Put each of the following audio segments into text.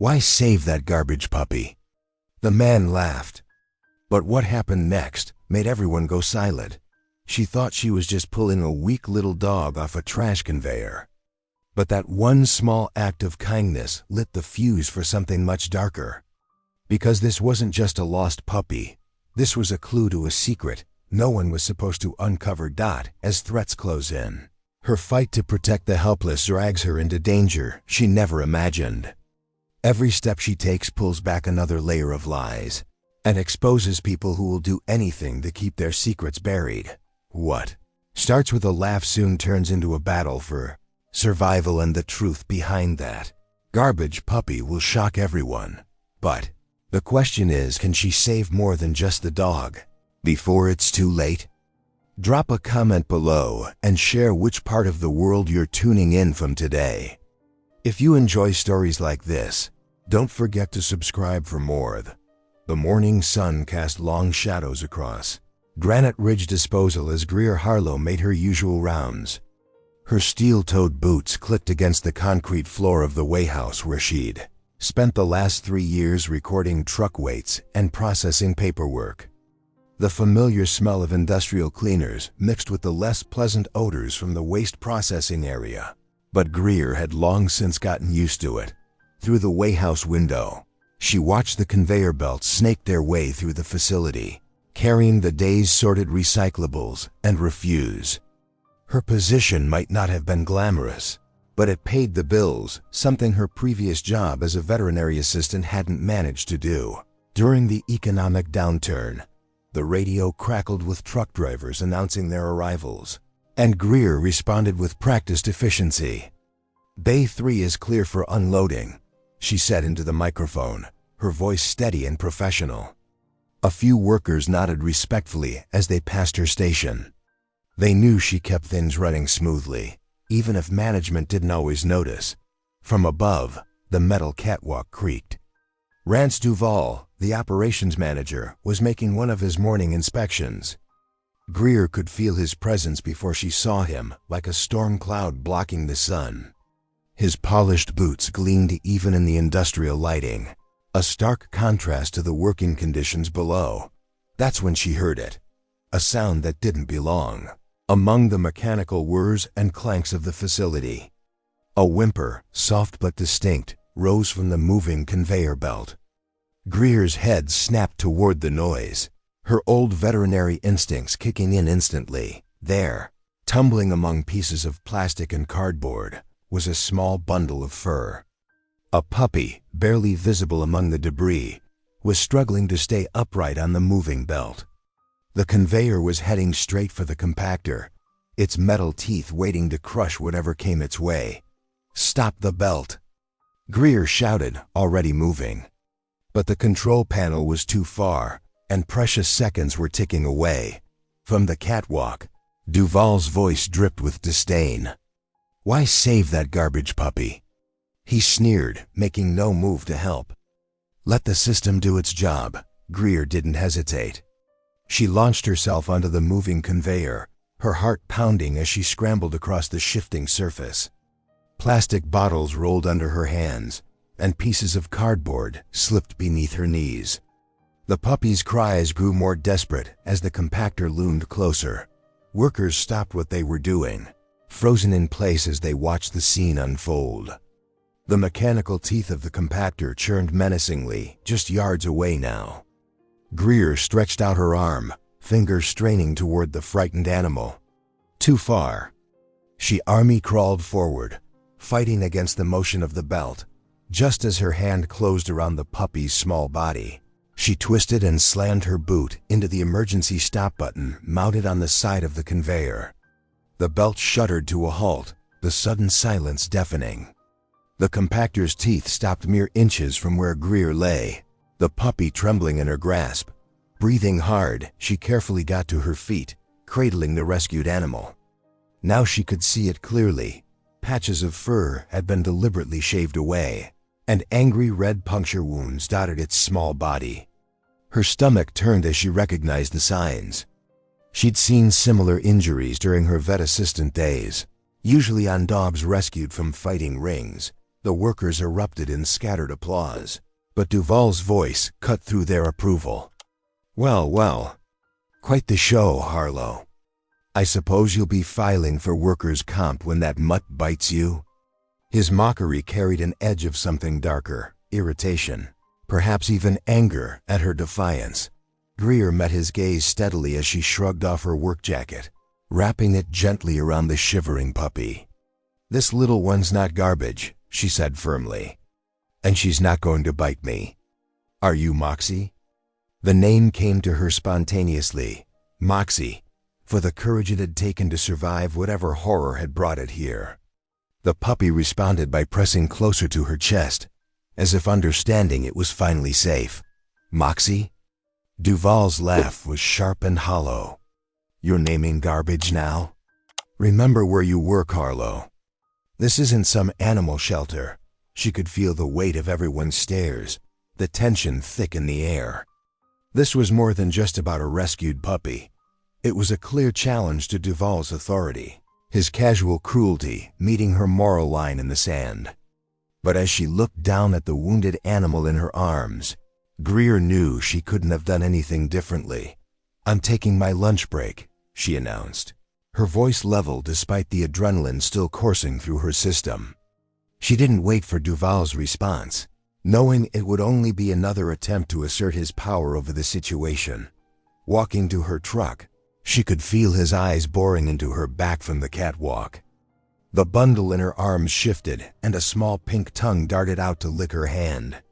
Why save that garbage puppy? The man laughed. But what happened next made everyone go silent. She thought she was just pulling a weak little dog off a trash conveyor. But that one small act of kindness lit the fuse for something much darker. Because this wasn't just a lost puppy. This was a clue to a secret no one was supposed to uncover. As threats close in, her fight to protect the helpless drags her into danger she never imagined. Every step she takes pulls back another layer of lies and exposes people who will do anything to keep their secrets buried. What starts with a laugh soon turns into a battle for survival, and the truth behind that garbage puppy will shock everyone. But the question is, can she save more than just the dog before it's too late? Drop a comment below and share which part of the world you're tuning in from today. If you enjoy stories like this, don't forget to subscribe for more. The morning sun cast long shadows across Granite Ridge Disposal as Greer Harlow made her usual rounds. Her steel-toed boots clicked against the concrete floor of the warehouse where she'd spent the last 3 years recording truck weights and processing paperwork. The familiar smell of industrial cleaners mixed with the less pleasant odors from the waste processing area. But Greer had long since gotten used to it. Through the warehouse window, she watched the conveyor belts snake their way through the facility, carrying the day's sorted recyclables and refuse. Her position might not have been glamorous, but it paid the bills, something her previous job as a veterinary assistant hadn't managed to do. During the economic downturn, the radio crackled with truck drivers announcing their arrivals, and Greer responded with practiced efficiency. "Bay 3 is clear for unloading," she said into the microphone, her voice steady and professional. A few workers nodded respectfully as they passed her station. They knew she kept things running smoothly, even if management didn't always notice. From above, the metal catwalk creaked. Rance Duval, the operations manager, was making one of his morning inspections. Greer could feel his presence before she saw him, like a storm cloud blocking the sun. His polished boots gleamed even in the industrial lighting, a stark contrast to the working conditions below. That's when she heard it, a sound that didn't belong, among the mechanical whirs and clanks of the facility. A whimper, soft but distinct, rose from the moving conveyor belt. Greer's head snapped toward the noise, her old veterinary instincts kicking in instantly. There, tumbling among pieces of plastic and cardboard, was a small bundle of fur. A puppy, barely visible among the debris, was struggling to stay upright on the moving belt. The conveyor was heading straight for the compactor, its metal teeth waiting to crush whatever came its way. "Stop the belt!" Greer shouted, already moving. But the control panel was too far, and precious seconds were ticking away. From the catwalk, Duval's voice dripped with disdain. "Why save that garbage puppy?" He sneered, making no move to help. "Let the system do its job." Greer didn't hesitate. She launched herself onto the moving conveyor, her heart pounding as she scrambled across the shifting surface. Plastic bottles rolled under her hands, and pieces of cardboard slipped beneath her knees. The puppy's cries grew more desperate as the compactor loomed closer. Workers stopped what they were doing, frozen in place as they watched the scene unfold. The mechanical teeth of the compactor churned menacingly, just yards away now. Greer stretched out her arm, fingers straining toward the frightened animal. Too far. She army-crawled forward, fighting against the motion of the belt. Just as her hand closed around the puppy's small body, she twisted and slammed her boot into the emergency stop button mounted on the side of the conveyor. The belt shuddered to a halt, the sudden silence deafening. The compactor's teeth stopped mere inches from where Greer lay, the puppy trembling in her grasp. Breathing hard, she carefully got to her feet, cradling the rescued animal. Now she could see it clearly. Patches of fur had been deliberately shaved away, and angry red puncture wounds dotted its small body. Her stomach turned as she recognized the signs. She'd seen similar injuries during her vet assistant days, usually on dogs rescued from fighting rings. The workers erupted in scattered applause, but Duval's voice cut through their approval. "Well, well. Quite the show, Harlow. I suppose you'll be filing for workers' comp when that mutt bites you?" His mockery carried an edge of something darker, irritation, perhaps even anger at her defiance. Greer met his gaze steadily as she shrugged off her work jacket, wrapping it gently around the shivering puppy. "This little one's not garbage," she said firmly. "And she's not going to bite me. Are you Moxie?" The name came to her spontaneously, Moxie, for the courage it had taken to survive whatever horror had brought it here. The puppy responded by pressing closer to her chest, as if understanding it was finally safe. "Moxie?" Duval's laugh was sharp and hollow. "You're naming garbage now? Remember where you work, Harlow. This isn't some animal shelter." She could feel the weight of everyone's stares, the tension thick in the air. This was more than just about a rescued puppy. It was a clear challenge to Duval's authority, his casual cruelty meeting her moral line in the sand. But as she looked down at the wounded animal in her arms, Greer knew she couldn't have done anything differently. "I'm taking my lunch break," she announced, her voice level despite the adrenaline still coursing through her system. She didn't wait for Duval's response, knowing it would only be another attempt to assert his power over the situation. Walking to her truck, she could feel his eyes boring into her back from the catwalk. The bundle in her arms shifted, and a small pink tongue darted out to lick her hand.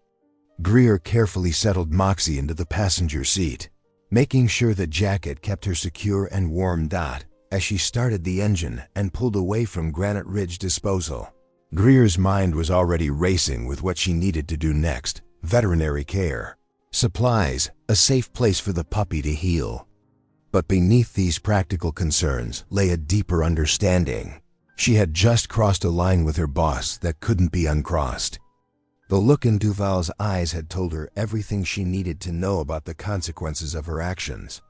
Greer carefully settled Moxie into the passenger seat, making sure the jacket kept her secure and warm. As she started the engine and pulled away from Granite Ridge Disposal, Greer's mind was already racing with what she needed to do next: veterinary care, supplies, a safe place for the puppy to heal. But beneath these practical concerns lay a deeper understanding. She had just crossed a line with her boss that couldn't be uncrossed. The look in Duval's eyes had told her everything she needed to know about the consequences of her actions.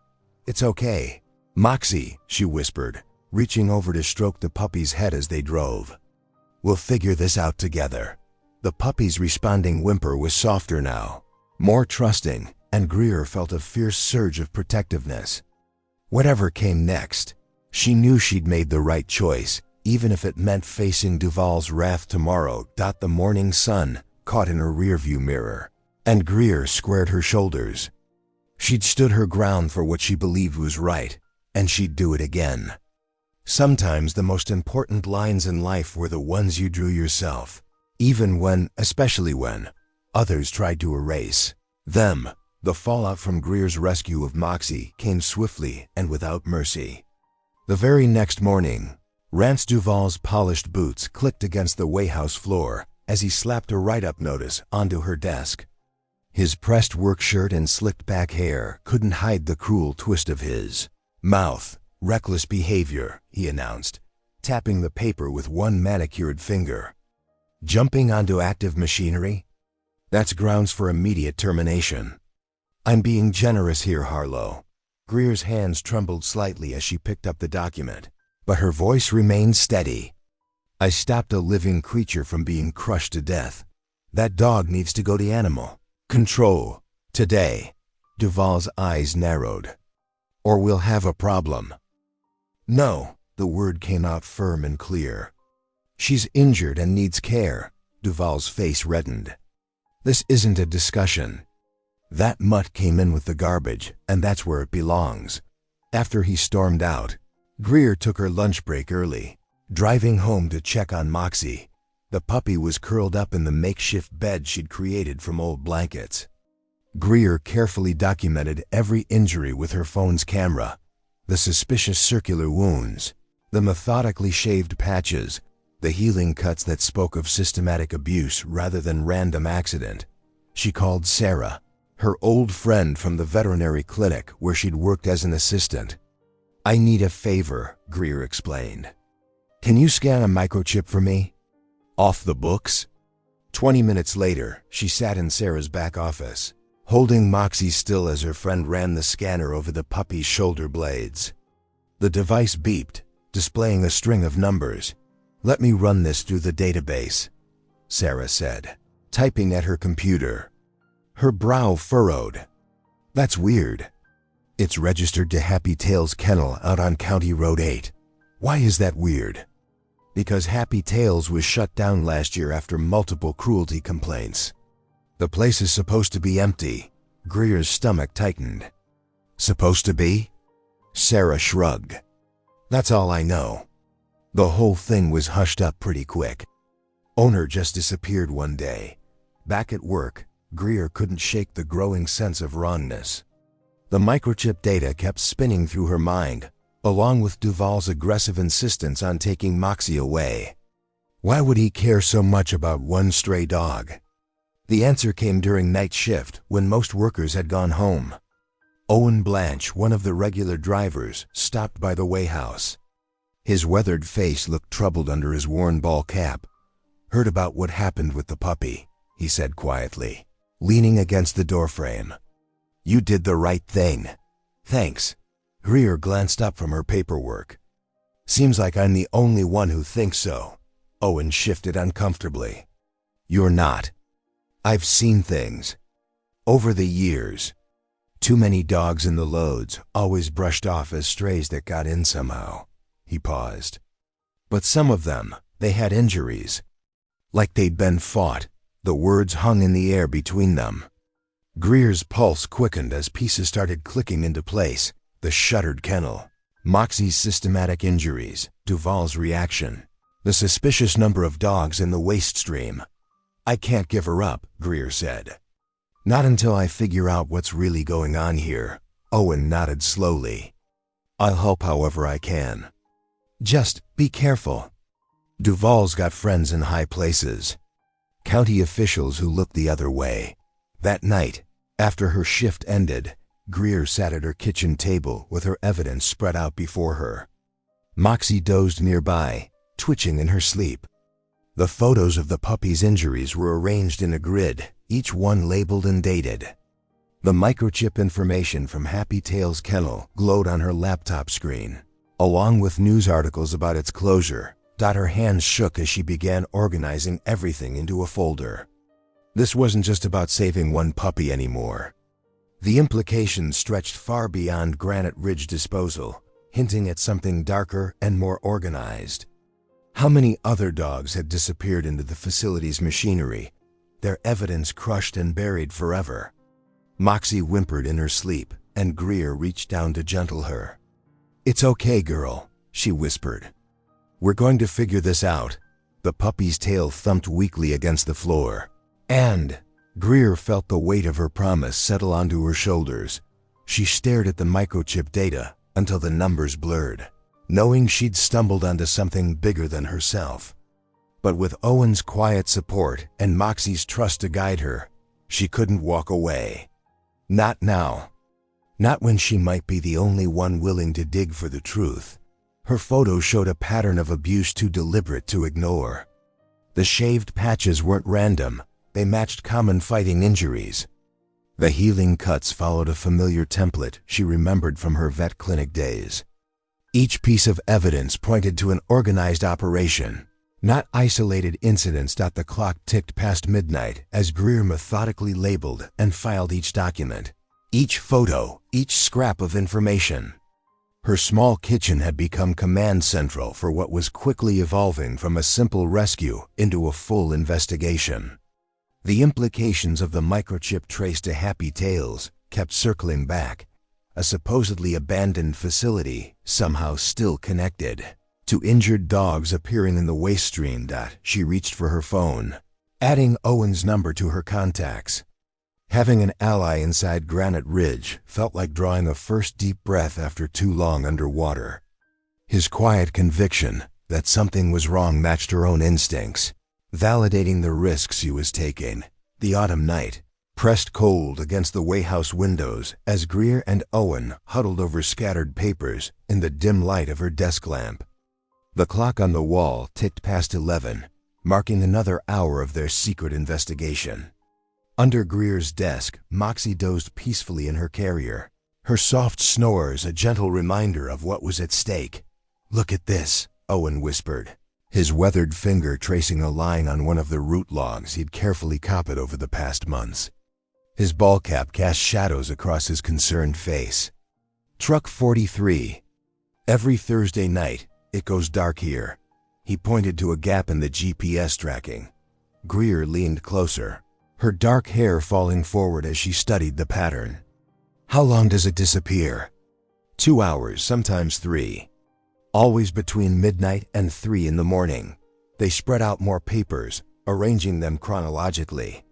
"It's okay, Moxie," she whispered, reaching over to stroke the puppy's head as they drove. "We'll figure this out together." The puppy's responding whimper was softer now, more trusting, and Greer felt a fierce surge of protectiveness. Whatever came next, she knew she'd made the right choice, even if it meant facing Duval's wrath tomorrow. The morning sun caught in her rearview mirror, and Greer squared her shoulders. She'd stood her ground for what she believed was right, and she'd do it again. Sometimes the most important lines in life were the ones you drew yourself, especially when, others tried to erase them. The fallout from Greer's rescue of Moxie came swiftly and without mercy. The very next morning, Rance Duval's polished boots clicked against the weighhouse floor as he slapped a write-up notice onto her desk. His pressed work shirt and slicked back hair couldn't hide the cruel twist of his mouth. "Reckless behavior," he announced, tapping the paper with one manicured finger. "Jumping onto active machinery? That's grounds for immediate termination." "I'm being generous here, Harlow." Greer's hands trembled slightly as she picked up the document, but her voice remained steady. "I stopped a living creature from being crushed to death. That dog needs to go to animal control today." Duval's eyes narrowed. "Or we'll have a problem." "No," the word came out firm and clear. "She's injured and needs care." Duval's face reddened. "This isn't a discussion. That mutt came in with the garbage, and that's where it belongs." After he stormed out, Greer took her lunch break early, driving home to check on Moxie. The puppy was curled up in the makeshift bed she'd created from old blankets. Greer carefully documented every injury with her phone's camera: the suspicious circular wounds, the methodically shaved patches, the healing cuts that spoke of systematic abuse rather than random accident. She called Sarah, her old friend from the veterinary clinic where she'd worked as an assistant. "I need a favor," Greer explained. "Can you scan a microchip for me?" "Off the books?" 20 minutes later, she sat in Sarah's back office, holding Moxie still as her friend ran the scanner over the puppy's shoulder blades. The device beeped, displaying a string of numbers. "Let me run this through the database." Sarah said, typing at her computer. Her brow furrowed. That's weird. It's registered to Happy Tail's kennel out on County Road 8. Why is that weird? Because Happy Tail's was shut down last year after multiple cruelty complaints. The place is supposed to be empty. Greer's stomach tightened. Supposed to be? Sarah shrugged. That's all I know. The whole thing was hushed up pretty quick. Owner just disappeared one day. Back at work, Greer couldn't shake the growing sense of wrongness. The microchip data kept spinning through her mind, along with Duval's aggressive insistence on taking Moxie away. Why would he care so much about one stray dog? The answer came during night shift when most workers had gone home. Owen Blanche, one of the regular drivers, stopped by the weigh house. His weathered face looked troubled under his worn ball cap. Heard about what happened with the puppy, he said quietly, leaning against the doorframe. You did the right thing. Thanks. Greer glanced up from her paperwork. Seems like I'm the only one who thinks so. Owen shifted uncomfortably. You're not. I've seen things. Over the years. Too many dogs in the loads, always brushed off as strays that got in somehow. He paused. But some of them, they had injuries. Like they'd been fought. The words hung in the air between them. Greer's pulse quickened as pieces started clicking into place. The shuttered kennel. Moxie's systematic injuries. Duval's reaction. The suspicious number of dogs in the waste stream. I can't give her up, Greer said. Not until I figure out what's really going on here. Owen nodded slowly. I'll help however I can. Just be careful. Duval's got friends in high places. County officials who looked the other way. That night, after her shift ended, Greer sat at her kitchen table with her evidence spread out before her. Moxie dozed nearby, twitching in her sleep. The photos of the puppy's injuries were arranged in a grid, each one labeled and dated. The microchip information from Happy Tail's kennel glowed on her laptop screen, along with news articles about its closure. Her hands shook as she began organizing everything into a folder. This wasn't just about saving one puppy anymore. The implications stretched far beyond Granite Ridge disposal, hinting at something darker and more organized. How many other dogs had disappeared into the facility's machinery, their evidence crushed and buried forever? Moxie whimpered in her sleep, and Greer reached down to gentle her. It's okay, girl, she whispered. We're going to figure this out. The puppy's tail thumped weakly against the floor. And Greer felt the weight of her promise settle onto her shoulders. She stared at the microchip data until the numbers blurred, knowing she'd stumbled onto something bigger than herself. But with Owen's quiet support and Moxie's trust to guide her, she couldn't walk away. Not now. Not when she might be the only one willing to dig for the truth. Her photo showed a pattern of abuse too deliberate to ignore. The shaved patches weren't random. They matched common fighting injuries. The healing cuts followed a familiar template she remembered from her vet clinic days. Each piece of evidence pointed to an organized operation, not isolated incidents. The clock ticked past midnight as Greer methodically labeled and filed each document, each photo, each scrap of information. Her small kitchen had become command central for what was quickly evolving from a simple rescue into a full investigation. The implications of the microchip trace to Happy Tail's kept circling back, a supposedly abandoned facility somehow still connected, to injured dogs appearing in the waste stream. She reached for her phone, adding Owen's number to her contacts. Having an ally inside Granite Ridge felt like drawing a first deep breath after too long underwater. His quiet conviction that something was wrong matched her own instincts, validating the risks he was taking. The autumn night pressed cold against the wayhouse windows as Greer and Owen huddled over scattered papers in the dim light of her desk lamp. The clock on the wall ticked past 11, marking another hour of their secret investigation. Under Greer's desk, Moxie dozed peacefully in her carrier, her soft snores a gentle reminder of what was at stake. Look at this, Owen whispered. his weathered finger tracing a line on one of the root logs he'd carefully copied over the past months. His ball cap cast shadows across his concerned face. Truck 43. Every Thursday night, it goes dark here. He pointed to a gap in the GPS tracking. Greer leaned closer, her dark hair falling forward as she studied the pattern. How long does it disappear? 2 hours, sometimes 3. Always between midnight and 3 in the morning. They spread out more papers, arranging them chronologically.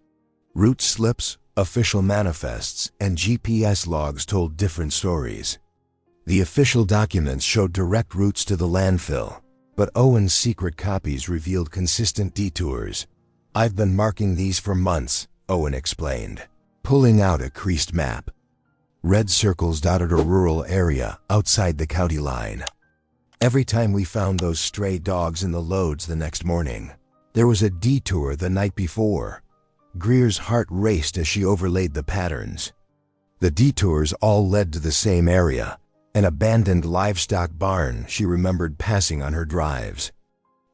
Route slips, official manifests, and GPS logs told different stories. The official documents showed direct routes to the landfill, but Owen's secret copies revealed consistent detours. I've been marking these for months, Owen explained, pulling out a creased map. Red circles dotted a rural area outside the county line. Every time we found those stray dogs in the loads the next morning, there was a detour the night before. Greer's heart raced as she overlaid the patterns. The detours all led to the same area, an abandoned livestock barn she remembered passing on her drives.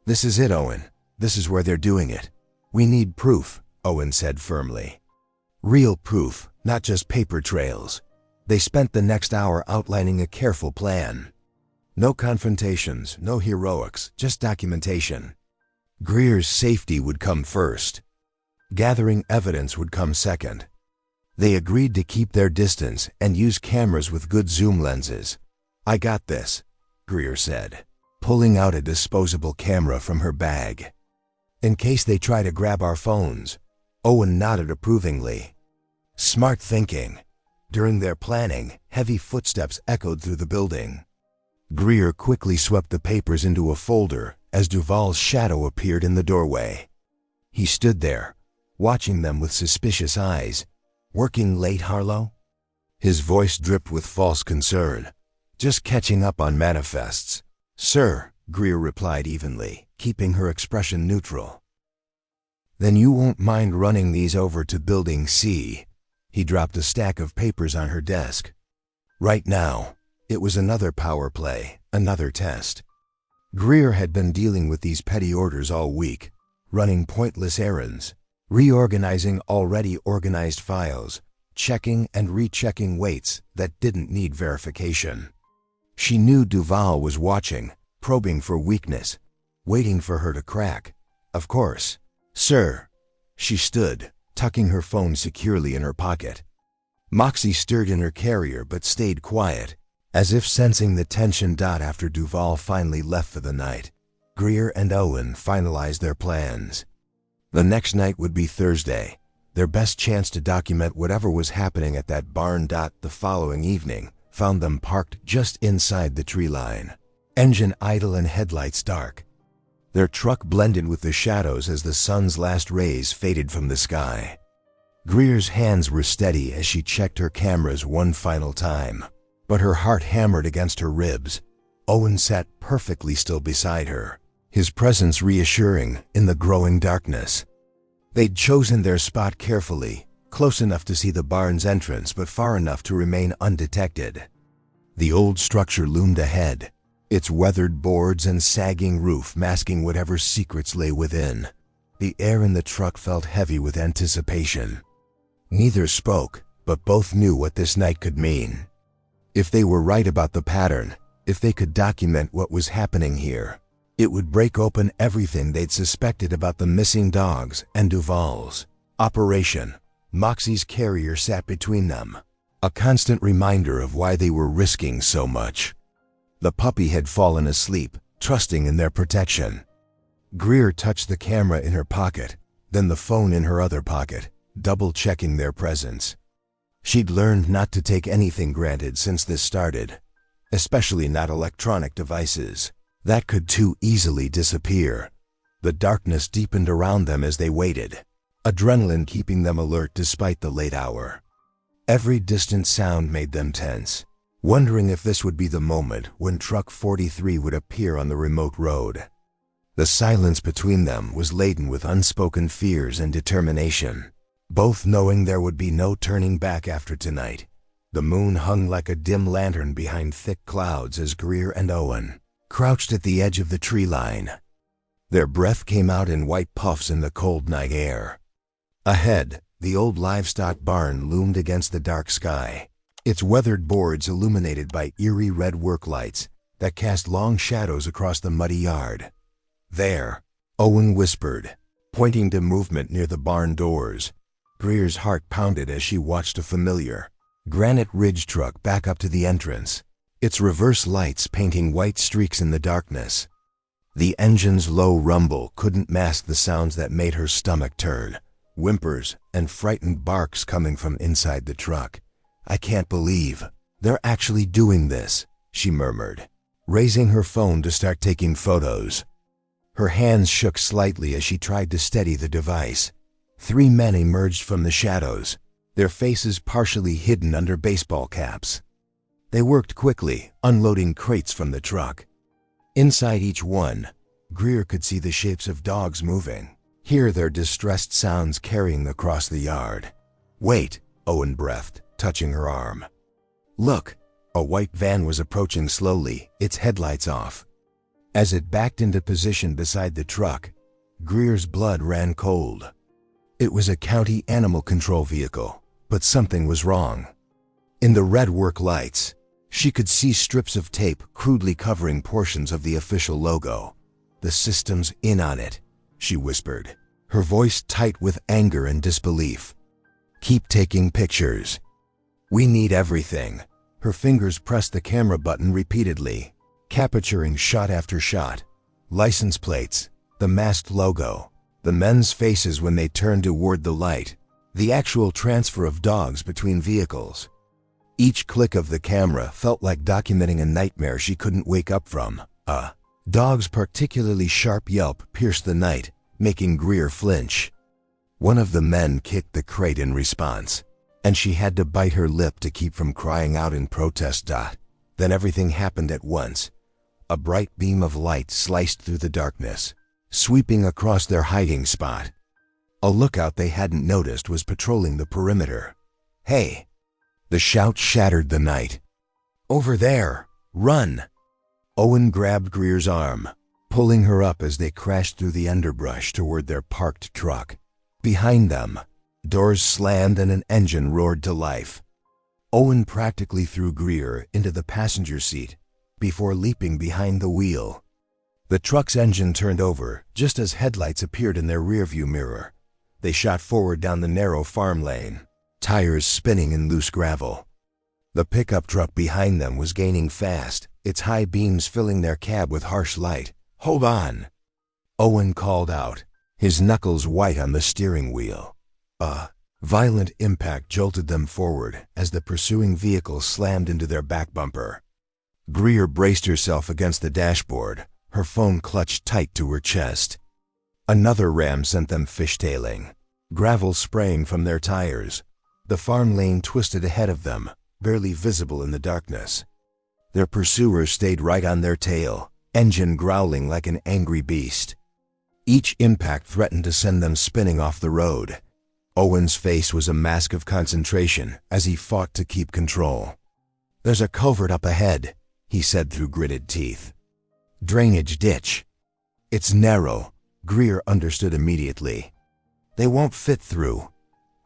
This is it, Owen. This is where they're doing it. We need proof, Owen said firmly. Real proof, not just paper trails. They spent the next hour outlining a careful plan. No confrontations, no heroics, just documentation. Greer's safety would come first. Gathering evidence would come second. They agreed to keep their distance and use cameras with good zoom lenses. I got this, Greer said, pulling out a disposable camera from her bag. In case they try to grab our phones. Owen nodded approvingly. Smart thinking. During their planning, heavy footsteps echoed through the building. Greer quickly swept the papers into a folder as Duval's shadow appeared in the doorway. He stood there, watching them with suspicious eyes. Working late, Harlow? His voice dripped with false concern. Just catching up on manifests. Sir, Greer replied evenly, keeping her expression neutral. Then you won't mind running these over to Building C. He dropped a stack of papers on her desk. Right now. It was another power play, another test. Greer had been dealing with these petty orders all week, running pointless errands, reorganizing already organized files, checking and rechecking weights that didn't need verification. She knew Duval was watching, probing for weakness, waiting for her to crack. Of course. Sir. She stood, tucking her phone securely in her pocket. Moxie stirred in her carrier but stayed quiet, as if sensing the tension. After Duval finally left for the night, Greer and Owen finalized their plans. The next night would be Thursday, their best chance to document whatever was happening at that barn. The following evening found them parked just inside the tree line, engine idle and headlights dark. Their truck blended with the shadows as the sun's last rays faded from the sky. Greer's hands were steady as she checked her cameras one final time, but her heart hammered against her ribs. Owen sat perfectly still beside her, his presence reassuring in the growing darkness. They'd chosen their spot carefully, close enough to see the barn's entrance but far enough to remain undetected. The old structure loomed ahead, its weathered boards and sagging roof masking whatever secrets lay within. The air in the truck felt heavy with anticipation. Neither spoke, but both knew what this night could mean. If they were right about the pattern, if they could document what was happening here, it would break open everything they'd suspected about the missing dogs and Duval's operation. Moxie's carrier sat between them, a constant reminder of why they were risking so much. The puppy had fallen asleep, trusting in their protection. Greer touched the camera in her pocket, then the phone in her other pocket, double-checking their presence. She'd learned not to take anything granted since this started, especially not electronic devices. That could too easily disappear. The darkness deepened around them as they waited, adrenaline keeping them alert despite the late hour. Every distant sound made them tense, wondering if this would be the moment when Truck 43 would appear on the remote road. The silence between them was laden with unspoken fears and determination, both knowing there would be no turning back after tonight. The moon hung like a dim lantern behind thick clouds as Greer and Owen crouched at the edge of the tree line. Their breath came out in white puffs in the cold night air. Ahead, the old livestock barn loomed against the dark sky, its weathered boards illuminated by eerie red work lights that cast long shadows across the muddy yard. "There," Owen whispered, pointing to movement near the barn doors. Greer's heart pounded as she watched a familiar Granite Ridge truck back up to the entrance, its reverse lights painting white streaks in the darkness. The engine's low rumble couldn't mask the sounds that made her stomach turn, whimpers and frightened barks coming from inside the truck. "I can't believe they're actually doing this," she murmured, raising her phone to start taking photos. Her hands shook slightly as she tried to steady the device. 3 men emerged from the shadows, their faces partially hidden under baseball caps. They worked quickly, unloading crates from the truck. Inside each one, Greer could see the shapes of dogs moving, hear their distressed sounds carrying across the yard. "Wait," Owen breathed, touching her arm. "Look!" A white van was approaching slowly, its headlights off. As it backed into position beside the truck, Greer's blood ran cold. It was a county animal control vehicle, but something was wrong. In the red work lights, she could see strips of tape crudely covering portions of the official logo. "The system's in on it," she whispered, her voice tight with anger and disbelief. "Keep taking pictures. We need everything." Her fingers pressed the camera button repeatedly, capturing shot after shot. License plates, the masked logo, the men's faces when they turned toward the light, the actual transfer of dogs between vehicles. Each click of the camera felt like documenting a nightmare she couldn't wake up from. A dog's particularly sharp yelp pierced the night, making Greer flinch. One of the men kicked the crate in response, and she had to bite her lip to keep from crying out in protest. Then everything happened at once. A bright beam of light sliced through the darkness, sweeping across their hiding spot. A lookout they hadn't noticed was patrolling the perimeter. "Hey!" The shout shattered the night. "Over there! Run!" Owen grabbed Greer's arm, pulling her up as they crashed through the underbrush toward their parked truck. Behind them, doors slammed and an engine roared to life. Owen practically threw Greer into the passenger seat before leaping behind the wheel. The truck's engine turned over just as headlights appeared in their rearview mirror. They shot forward down the narrow farm lane, tires spinning in loose gravel. The pickup truck behind them was gaining fast, its high beams filling their cab with harsh light. "Hold on!" Owen called out, his knuckles white on the steering wheel. A violent impact jolted them forward as the pursuing vehicle slammed into their back bumper. Greer braced herself against the dashboard, her phone clutched tight to her chest. Another ram sent them fishtailing, gravel spraying from their tires. The farm lane twisted ahead of them, barely visible in the darkness. Their pursuers stayed right on their tail, engine growling like an angry beast. Each impact threatened to send them spinning off the road. Owen's face was a mask of concentration as he fought to keep control. "There's a culvert up ahead," he said through gritted teeth. "Drainage ditch." "It's narrow," Greer understood immediately. "They won't fit through."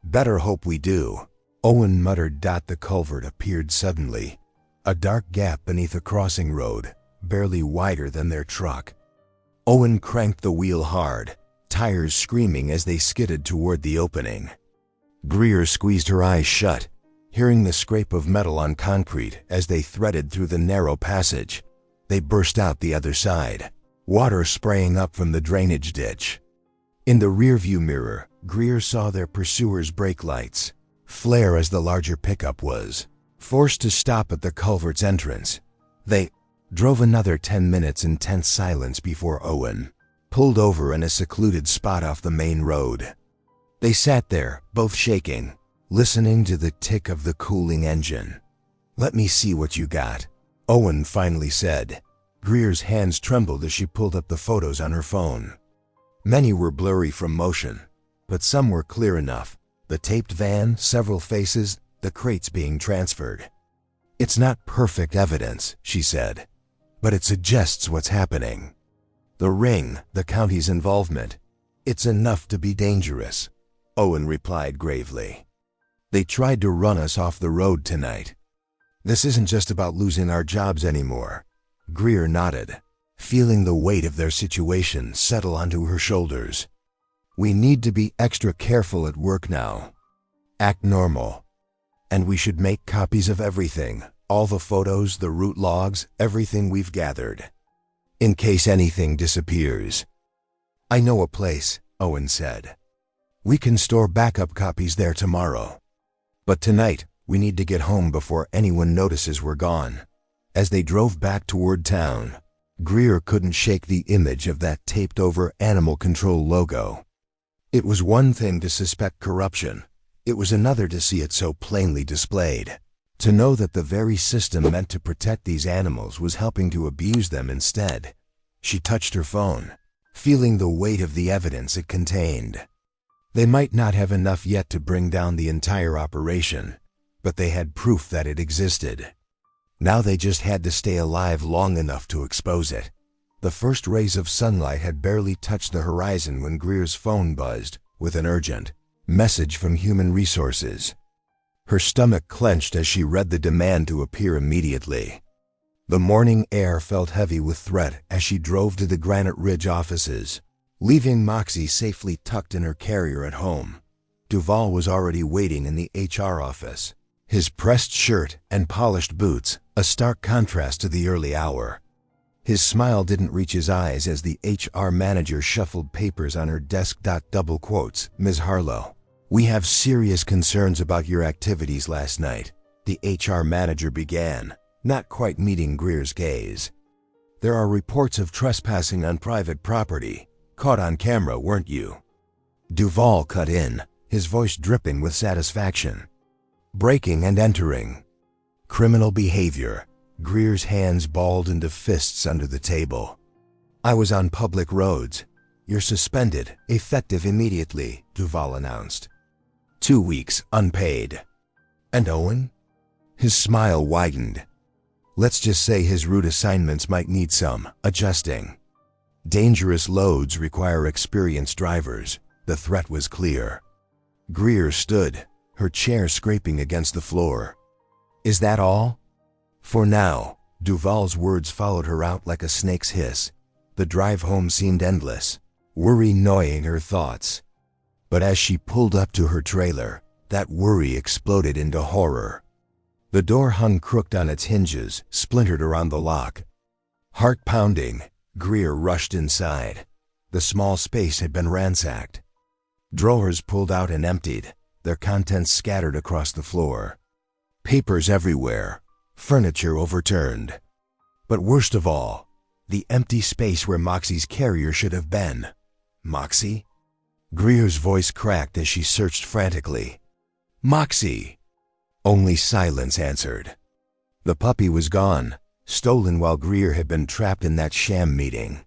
"Better hope we do," Owen muttered. The culvert appeared suddenly, a dark gap beneath a crossing road, barely wider than their truck. Owen cranked the wheel hard, tires screaming as they skidded toward the opening. Greer squeezed her eyes shut, hearing the scrape of metal on concrete as they threaded through the narrow passage. They burst out the other side, water spraying up from the drainage ditch. In the rearview mirror, Greer saw their pursuers' brake lights flare as the larger pickup was forced to stop at the culvert's entrance. They drove another 10 minutes in tense silence before Owen pulled over in a secluded spot off the main road. They sat there, both shaking, listening to the tick of the cooling engine. "Let me see what you got," Owen finally said. Greer's hands trembled as she pulled up the photos on her phone. Many were blurry from motion, but some were clear enough. The taped van, several faces, the crates being transferred. "It's not perfect evidence," she said, "but it suggests what's happening." The ring, the county's involvement. It's enough to be dangerous, Owen replied gravely. They tried to run us off the road tonight. This isn't just about losing our jobs anymore. Greer nodded, feeling the weight of their situation settle onto her shoulders. We need to be extra careful at work now. Act normal. And we should make copies of everything, all the photos, the route logs, everything we've gathered, in case anything disappears. I know a place, Owen said. We can store backup copies there tomorrow. But tonight, we need to get home before anyone notices we're gone. As they drove back toward town, Greer couldn't shake the image of that taped-over animal control logo. It was one thing to suspect corruption. It was another to see it so plainly displayed. To know that the very system meant to protect these animals was helping to abuse them instead. She touched her phone, feeling the weight of the evidence it contained. They might not have enough yet to bring down the entire operation, but they had proof that it existed. Now they just had to stay alive long enough to expose it. The first rays of sunlight had barely touched the horizon when Greer's phone buzzed with an urgent message from Human Resources. Her stomach clenched as she read the demand to appear immediately. The morning air felt heavy with threat as she drove to the Granite Ridge offices, leaving Moxie safely tucked in her carrier at home. Duval was already waiting in the HR office, his pressed shirt and polished boots a stark contrast to the early hour. His smile didn't reach his eyes as the HR manager shuffled papers on her desk. Double quotes, Ms. Harlow. We have serious concerns about your activities last night, the HR manager began, not quite meeting Greer's gaze. There are reports of trespassing on private property. Caught on camera, weren't you? Duval cut in, his voice dripping with satisfaction. Breaking and entering. Criminal behavior. Greer's hands balled into fists under the table. I was on public roads. You're suspended, effective immediately, Duval announced. 2 weeks, unpaid. And Owen? His smile widened. Let's just say his route assignments might need some adjusting. Dangerous loads require experienced drivers. The threat was clear. Greer stood, her chair scraping against the floor. Is that all? For now, Duval's words followed her out like a snake's hiss. The drive home seemed endless, worry gnawing her thoughts. But as she pulled up to her trailer, that worry exploded into horror. The door hung crooked on its hinges, splintered around the lock. Heart pounding, Greer rushed inside. The small space had been ransacked. Drawers pulled out and emptied, their contents scattered across the floor. Papers everywhere, furniture overturned. But worst of all, the empty space where Moxie's carrier should have been. Moxie? Greer's voice cracked as she searched frantically. Moxie! Only silence answered. The puppy was gone, stolen while Greer had been trapped in that sham meeting.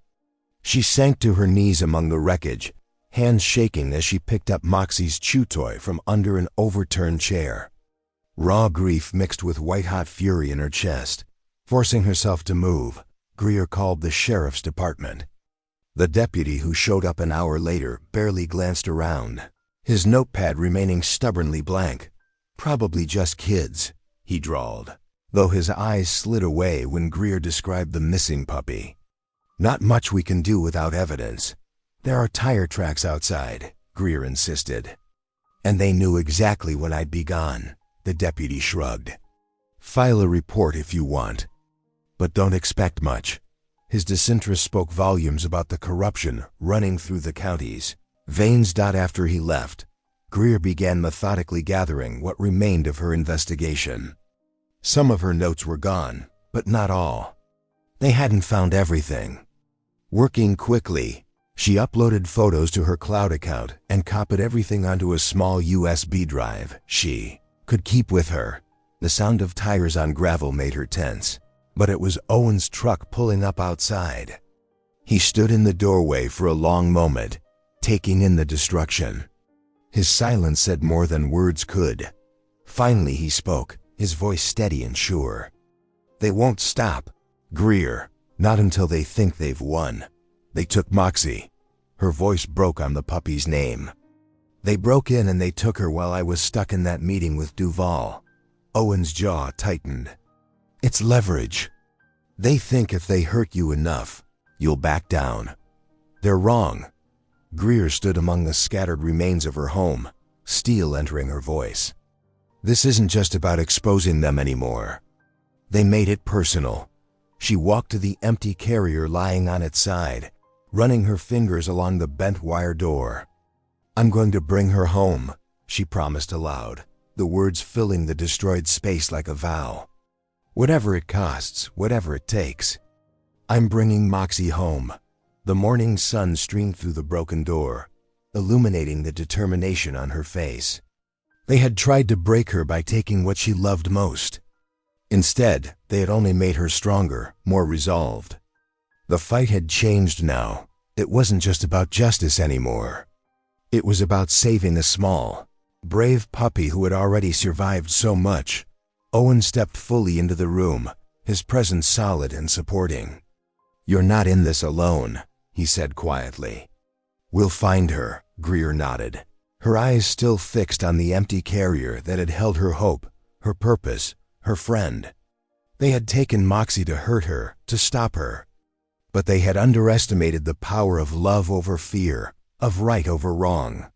She sank to her knees among the wreckage, hands shaking as she picked up Moxie's chew toy from under an overturned chair. Raw grief mixed with white-hot fury in her chest. Forcing herself to move, Greer called the sheriff's department. The deputy who showed up an hour later barely glanced around, his notepad remaining stubbornly blank. Probably just kids, he drawled, though his eyes slid away when Greer described the missing puppy. Not much we can do without evidence. There are tire tracks outside, Greer insisted. And they knew exactly when I'd be gone, the deputy shrugged. File a report if you want. But don't expect much. His disinterest spoke volumes about the corruption running through the counties veins. After he left, Greer began methodically gathering what remained of her investigation. Some of her notes were gone, but not all. They hadn't found everything. Working quickly, she uploaded photos to her cloud account and copied everything onto a small USB drive she could keep with her. The sound of tires on gravel made her tense, but it was Owen's truck pulling up outside. He stood in the doorway for a long moment, taking in the destruction. His silence said more than words could. Finally he spoke, his voice steady and sure. They won't stop, Greer, not until they think they've won. They took Moxie. Her voice broke on the puppy's name. They broke in and they took her while I was stuck in that meeting with Duval. Owen's jaw tightened. It's leverage. They think if they hurt you enough, you'll back down. They're wrong. Greer stood among the scattered remains of her home, steel entering her voice. This isn't just about exposing them anymore. They made it personal. She walked to the empty carrier lying on its side, running her fingers along the bent wire door. I'm going to bring her home, she promised aloud, the words filling the destroyed space like a vow. Whatever it costs, whatever it takes. I'm bringing Moxie home. The morning sun streamed through the broken door, illuminating the determination on her face. They had tried to break her by taking what she loved most. Instead, they had only made her stronger, more resolved. The fight had changed now. It wasn't just about justice anymore. It was about saving a small, brave puppy who had already survived so much. Owen stepped fully into the room, his presence solid and supporting. You're not in this alone, he said quietly. We'll find her, Greer nodded, her eyes still fixed on the empty carrier that had held her hope, her purpose, her friend. They had taken Moxie to hurt her, to stop her. But they had underestimated the power of love over fear, of right over wrong.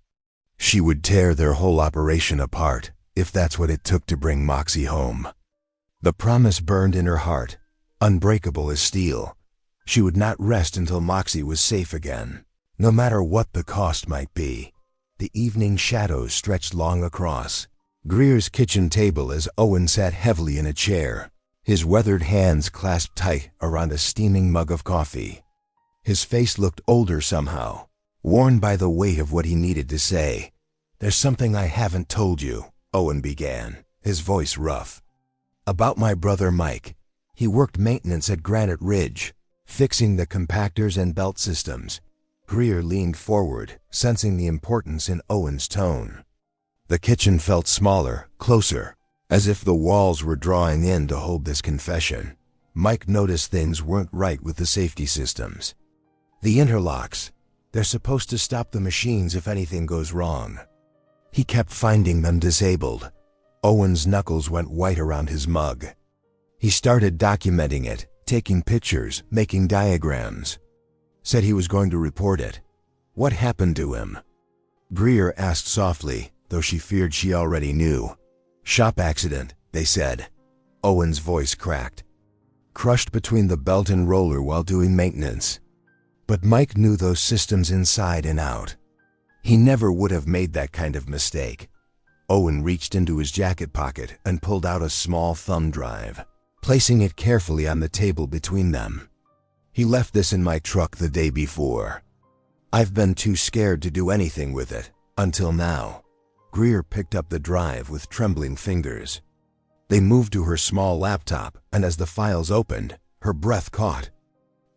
She would tear their whole operation apart, if that's what it took to bring Moxie home. The promise burned in her heart, unbreakable as steel. She would not rest until Moxie was safe again, no matter what the cost might be. The evening shadows stretched long across Greer's kitchen table as Owen sat heavily in a chair, his weathered hands clasped tight around a steaming mug of coffee. His face looked older somehow, worn by the weight of what he needed to say. There's something I haven't told you, Owen began, his voice rough. About my brother Mike. He worked maintenance at Granite Ridge, fixing the compactors and belt systems. Greer leaned forward, sensing the importance in Owen's tone. The kitchen felt smaller, closer, as if the walls were drawing in to hold this confession. Mike noticed things weren't right with the safety systems. The interlocks, they're supposed to stop the machines if anything goes wrong. He kept finding them disabled. Owen's knuckles went white around his mug. He started documenting it, taking pictures, making diagrams. Said he was going to report it. What happened to him? Greer asked softly, though she feared she already knew. Shop accident, they said. Owen's voice cracked. Crushed between the belt and roller while doing maintenance. But Mike knew those systems inside and out. He never would have made that kind of mistake. Owen reached into his jacket pocket and pulled out a small thumb drive, placing it carefully on the table between them. He left this in my truck the day before. I've been too scared to do anything with it, until now. Greer picked up the drive with trembling fingers. They moved to her small laptop, and as the files opened, her breath caught.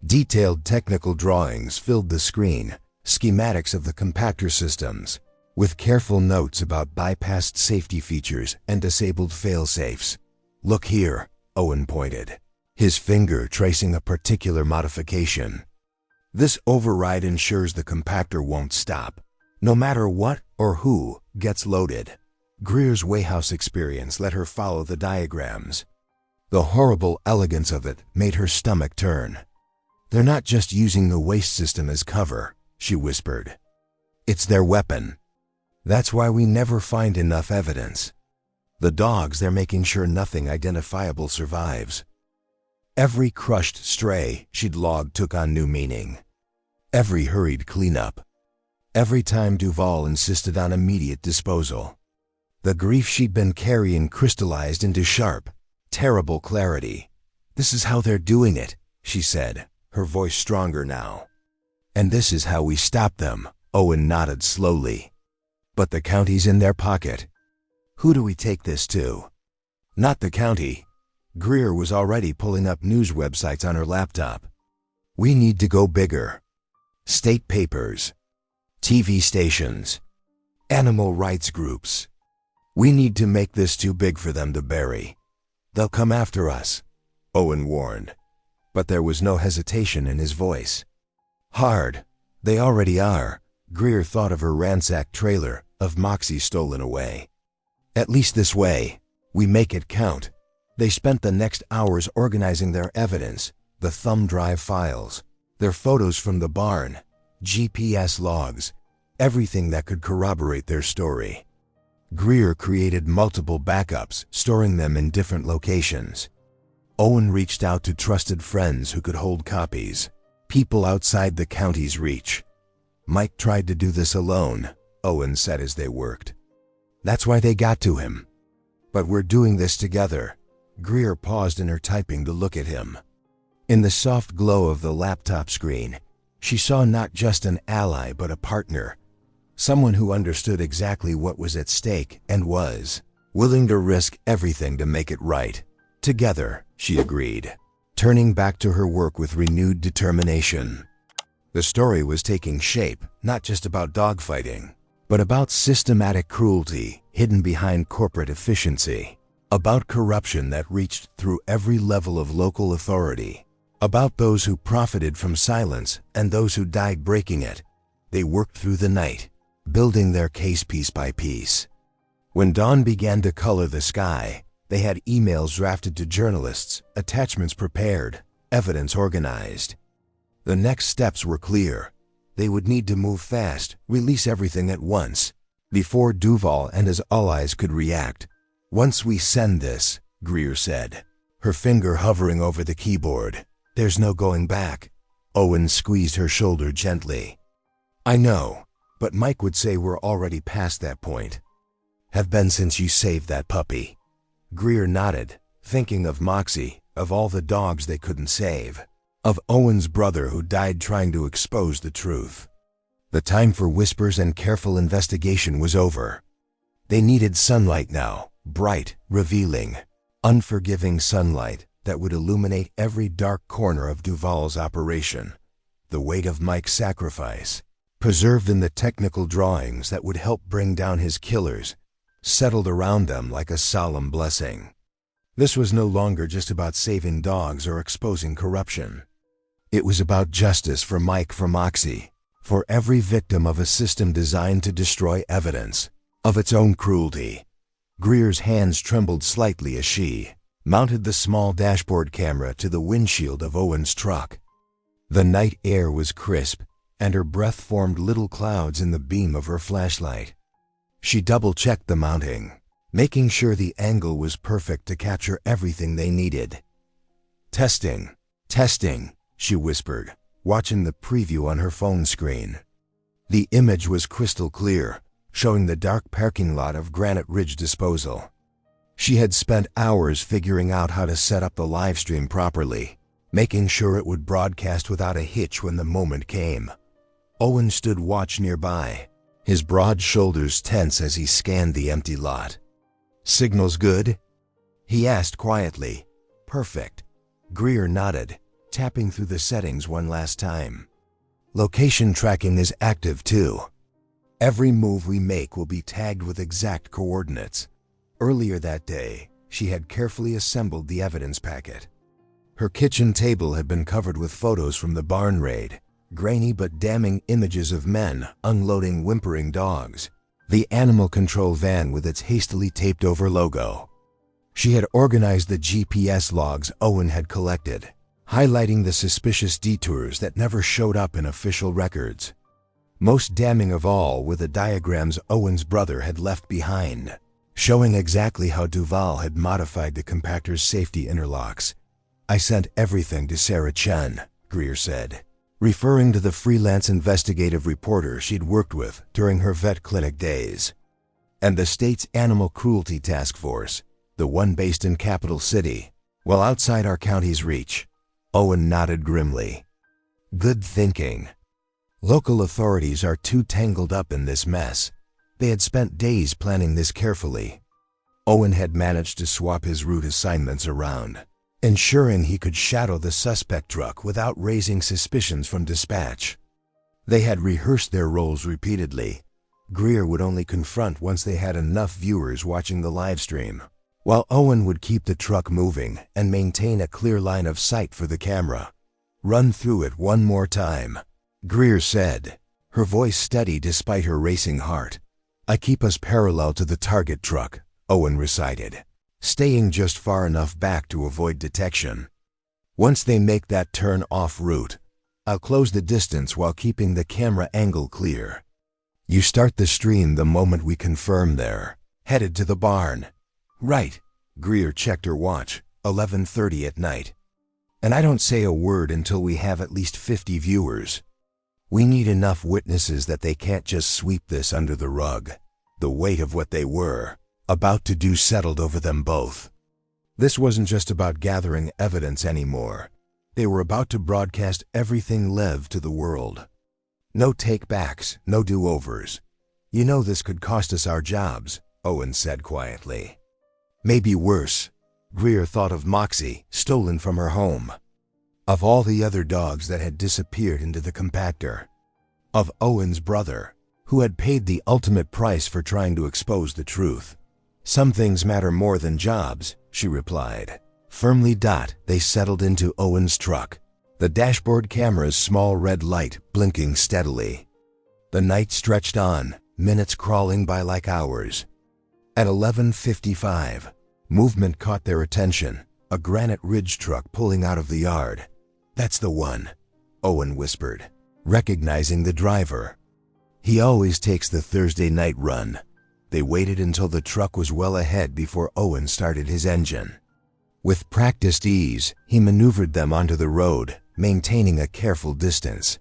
Detailed technical drawings filled the screen, schematics of the compactor systems, with careful notes about bypassed safety features and disabled fail-safes. Look here, Owen pointed, his finger tracing a particular modification. This override ensures the compactor won't stop, no matter what or who gets loaded. Greer's warehouse experience let her follow the diagrams. The horrible elegance of it made her stomach turn. They're not just using the waste system as cover, she whispered. It's their weapon. That's why we never find enough evidence. The dogs, they're making sure nothing identifiable survives. Every crushed stray she'd logged took on new meaning. Every hurried cleanup. Every time Duval insisted on immediate disposal. The grief she'd been carrying crystallized into sharp, terrible clarity. This is how they're doing it, she said, her voice stronger now. And this is how we stop them, Owen nodded slowly. But the county's in their pocket. Who do we take this to? Not the county. Greer was already pulling up news websites on her laptop. We need to go bigger. State papers. TV stations. Animal rights groups. We need to make this too big for them to bury. They'll come after us, Owen warned. But there was no hesitation in his voice. Hard. They already are. Greer thought of her ransacked trailer, of Moxie stolen away. At least this way, we make it count. They spent the next hours organizing their evidence, the thumb drive files, their photos from the barn, GPS logs, everything that could corroborate their story. Greer created multiple backups, storing them in different locations. Owen reached out to trusted friends who could hold copies, people outside the county's reach. Mike tried to do this alone, Owen said as they worked. That's why they got to him. But we're doing this together. Greer paused in her typing to look at him. In the soft glow of the laptop screen, she saw not just an ally but a partner. Someone who understood exactly what was at stake and was willing to risk everything to make it right. Together, she agreed, turning back to her work with renewed determination. The story was taking shape, not just about dogfighting, but about systematic cruelty hidden behind corporate efficiency, about corruption that reached through every level of local authority, about those who profited from silence and those who died breaking it. They worked through the night, building their case piece by piece. When dawn began to color the sky, they had emails drafted to journalists, attachments prepared, evidence organized. The next steps were clear. They would need to move fast, release everything at once, before Duval and his allies could react. Once we send this, Greer said, her finger hovering over the keyboard, there's no going back. Owen squeezed her shoulder gently. I know, but Mike would say we're already past that point. Have been since you saved that puppy. Greer nodded, thinking of Moxie, of all the dogs they couldn't save, of Owen's brother who died trying to expose the truth. The time for whispers and careful investigation was over. They needed sunlight now, bright, revealing, unforgiving sunlight that would illuminate every dark corner of Duval's operation, the weight of Mike's sacrifice, preserved in the technical drawings that would help bring down his killers, settled around them like a solemn blessing. This was no longer just about saving dogs or exposing corruption. It was about justice for Mike, for Moxie, for every victim of a system designed to destroy evidence of its own cruelty. Greer's hands trembled slightly as she mounted the small dashboard camera to the windshield of Owen's truck. The night air was crisp, and her breath formed little clouds in the beam of her flashlight. She double-checked the mounting, making sure the angle was perfect to capture everything they needed. Testing, she whispered, watching the preview on her phone screen. The image was crystal clear, showing the dark parking lot of Granite Ridge Disposal. She had spent hours figuring out how to set up the livestream properly, making sure it would broadcast without a hitch when the moment came. Owen stood watch nearby, his broad shoulders tense as he scanned the empty lot. Signal's good? He asked quietly. Perfect. Greer nodded, tapping through the settings one last time. Location tracking is active too. Every move we make will be tagged with exact coordinates. Earlier that day, she had carefully assembled the evidence packet. Her kitchen table had been covered with photos from the barn raid, grainy but damning images of men unloading whimpering dogs, the animal control van with its hastily taped over logo. She had organized the GPS logs Owen had collected, highlighting the suspicious detours that never showed up in official records. Most damning of all were the diagrams Owen's brother had left behind, showing exactly how Duval had modified the compactor's safety interlocks. I sent everything to Sarah Chen, Greer said, referring to the freelance investigative reporter she'd worked with during her vet clinic days. And the state's animal cruelty task force, the one based in Capital City, well outside our county's reach. Owen nodded grimly. Good thinking. Local authorities are too tangled up in this mess. They had spent days planning this carefully. Owen had managed to swap his route assignments around, ensuring he could shadow the suspect truck without raising suspicions from dispatch. They had rehearsed their roles repeatedly. Greer would only confront once they had enough viewers watching the live stream, while Owen would keep the truck moving and maintain a clear line of sight for the camera. Run through it one more time. Greer said, her voice steady despite her racing heart. I keep us parallel to the target truck, Owen recited, staying just far enough back to avoid detection. Once they make that turn off route, I'll close the distance while keeping the camera angle clear. You start the stream the moment we confirm they're headed to the barn. Right. Greer checked her watch, 11:30 at night. And I don't say a word until we have at least 50 viewers. We need enough witnesses that they can't just sweep this under the rug. The weight of what they were about to do settled over them both. This wasn't just about gathering evidence anymore. They were about to broadcast everything Lev to the world. No take-backs, no do-overs. You know this could cost us our jobs, Owen said quietly. Maybe worse. Greer thought of Moxie, stolen from her home. Of all the other dogs that had disappeared into the compactor. Of Owen's brother, who had paid the ultimate price for trying to expose the truth. Some things matter more than jobs, she replied. Firmly. They settled into Owen's truck, the dashboard camera's small red light blinking steadily. The night stretched on, minutes crawling by like hours. At 11:55, movement caught their attention, a Granite Ridge truck pulling out of the yard. That's the one, Owen whispered, recognizing the driver. He always takes the Thursday night run. They waited until the truck was well ahead before Owen started his engine. With practiced ease, he maneuvered them onto the road, maintaining a careful distance.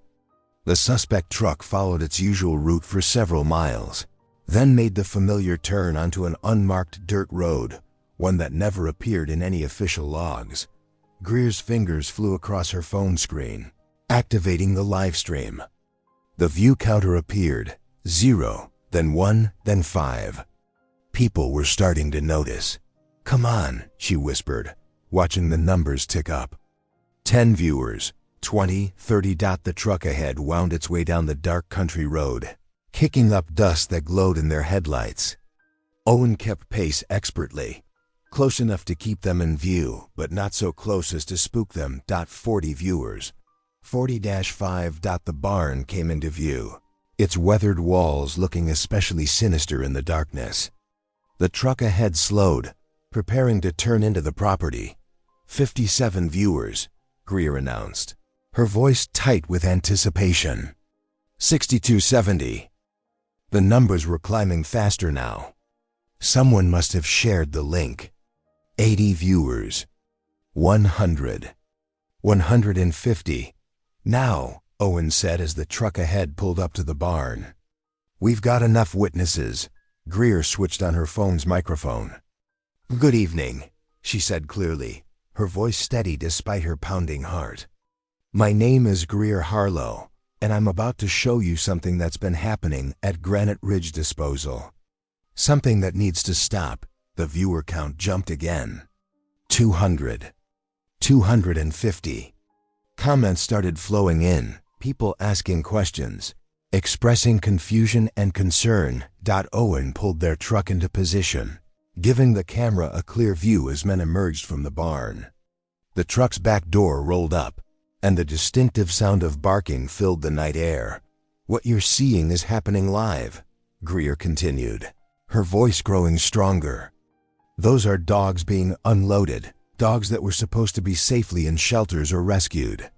The suspect truck followed its usual route for several miles, then made the familiar turn onto an unmarked dirt road, one that never appeared in any official logs. Greer's fingers flew across her phone screen, activating the live stream. The view counter appeared, 0, then 1, then 5. People were starting to notice. Come on, she whispered, watching the numbers tick up. 10 viewers, 20, 30. The truck ahead wound its way down the dark country road, kicking up dust that glowed in their headlights. Owen kept pace expertly, close enough to keep them in view, but not so close as to spook them. 40 viewers. 40-5. The barn came into view, its weathered walls looking especially sinister in the darkness. The truck ahead slowed, preparing to turn into the property. 57 viewers, Greer announced, her voice tight with anticipation. 62-70. The numbers were climbing faster now. Someone must have shared the link. 80 viewers. 100. 150. Now, Owen said as the truck ahead pulled up to the barn. We've got enough witnesses. Greer switched on her phone's microphone. Good evening, she said clearly, her voice steady despite her pounding heart. My name is Greer Harlow, and I'm about to show you something that's been happening at Granite Ridge Disposal. Something that needs to stop. The viewer count jumped again. 200. 250. Comments started flowing in, people asking questions, expressing confusion and concern. Owen pulled their truck into position, giving the camera a clear view as men emerged from the barn. The truck's back door rolled up, and the distinctive sound of barking filled the night air. What you're seeing is happening live, Greer continued, her voice growing stronger. Those are dogs being unloaded, dogs that were supposed to be safely in shelters or rescued.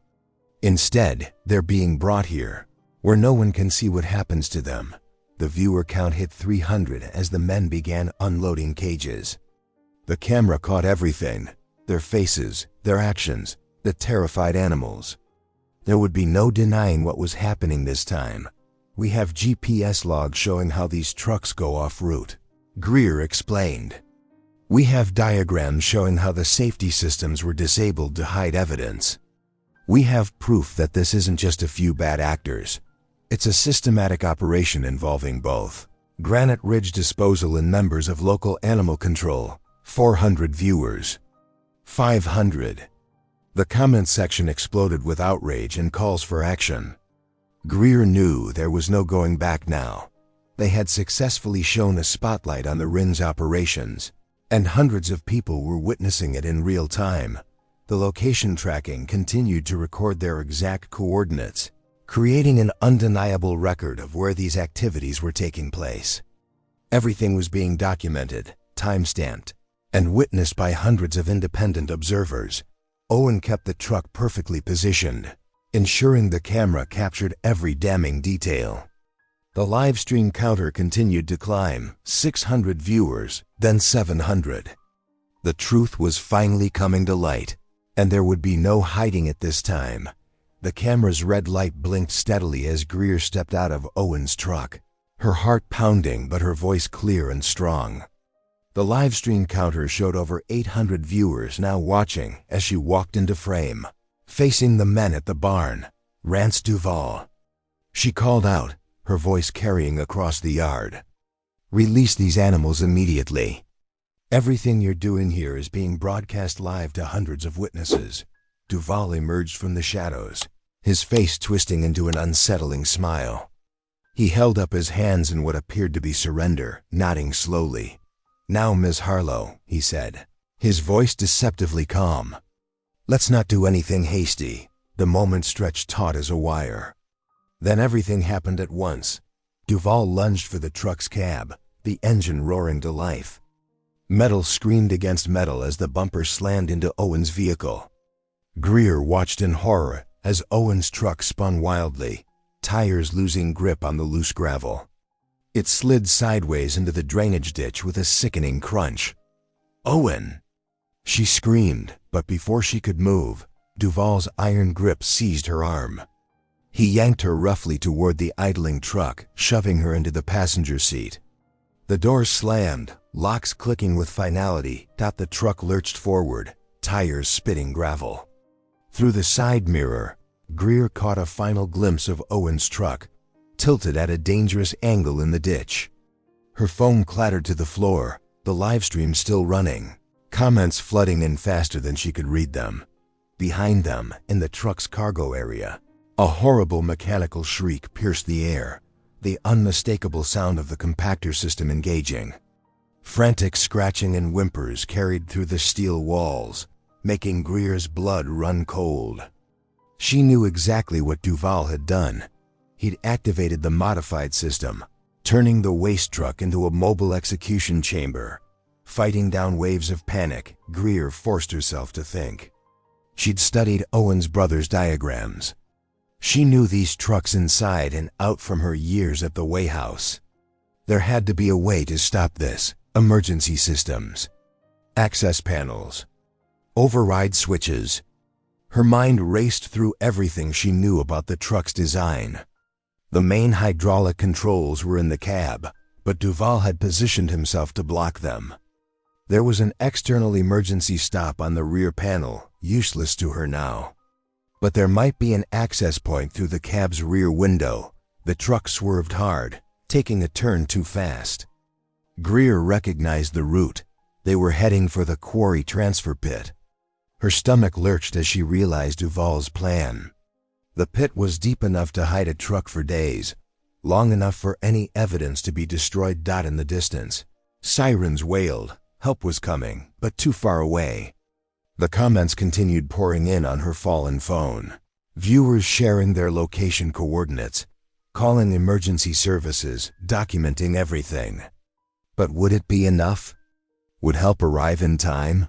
Instead, they're being brought here, where no one can see what happens to them. The viewer count hit 300 as the men began unloading cages. The camera caught everything, their faces, their actions, the terrified animals. There would be no denying what was happening this time. We have GPS logs showing how these trucks go off route, Greer explained. We have diagrams showing how the safety systems were disabled to hide evidence. We have proof that this isn't just a few bad actors. It's a systematic operation involving both Granite Ridge Disposal and members of local animal control. 400 viewers. 500. The comment section exploded with outrage and calls for action. Greer knew there was no going back now. They had successfully shown a spotlight on the RIN's operations, and hundreds of people were witnessing it in real time. The location tracking continued to record their exact coordinates, creating an undeniable record of where these activities were taking place. Everything was being documented, time-stamped, and witnessed by hundreds of independent observers. Owen kept the truck perfectly positioned, ensuring the camera captured every damning detail. The live stream counter continued to climb, 600 viewers, then 700. The truth was finally coming to light, and there would be no hiding it this time. The camera's red light blinked steadily as Greer stepped out of Owen's truck, her heart pounding but her voice clear and strong. The live stream counter showed over 800 viewers now watching as she walked into frame. Facing the men at the barn, Rance Duval. She called out, her voice carrying across the yard. "Release these animals immediately. Everything you're doing here is being broadcast live to hundreds of witnesses." Duval emerged from the shadows, his face twisting into an unsettling smile. He held up his hands in what appeared to be surrender, nodding slowly. "Now, Ms. Harlow," he said, his voice deceptively calm. "Let's not do anything hasty." The moment stretched taut as a wire. Then everything happened at once. Duval lunged for the truck's cab, the engine roaring to life. Metal screamed against metal as the bumper slammed into Owen's vehicle. Greer watched in horror as Owen's truck spun wildly, tires losing grip on the loose gravel. It slid sideways into the drainage ditch with a sickening crunch. "Owen!" She screamed, but before she could move, Duval's iron grip seized her arm. He yanked her roughly toward the idling truck, shoving her into the passenger seat. The doors slammed, locks clicking with finality. The truck lurched forward, tires spitting gravel. Through the side mirror, Greer caught a final glimpse of Owen's truck, tilted at a dangerous angle in the ditch. Her phone clattered to the floor, the live stream still running, comments flooding in faster than she could read them. Behind them, in the truck's cargo area, a horrible mechanical shriek pierced the air, the unmistakable sound of the compactor system engaging. Frantic scratching and whimpers carried through the steel walls, making Greer's blood run cold. She knew exactly what Duval had done. He'd activated the modified system, turning the waste truck into a mobile execution chamber. Fighting down waves of panic, Greer forced herself to think. She'd studied Owen's brother's diagrams. She knew these trucks inside and out from her years at the Way House. There had to be a way to stop this. Emergency systems, access panels, override switches. Her mind raced through everything she knew about the truck's design. The main hydraulic controls were in the cab, but Duval had positioned himself to block them. There was an external emergency stop on the rear panel, useless to her now. But there might be an access point through the cab's rear window. The truck swerved hard, taking a turn too fast. Greer recognized the route. They were heading for the quarry transfer pit. Her stomach lurched as she realized Duval's plan. The pit was deep enough to hide a truck for days, long enough for any evidence to be destroyed. In the distance, sirens wailed. Help was coming, but too far away. The comments continued pouring in on her fallen phone. Viewers sharing their location coordinates, calling emergency services, documenting everything. But would it be enough? Would help arrive in time?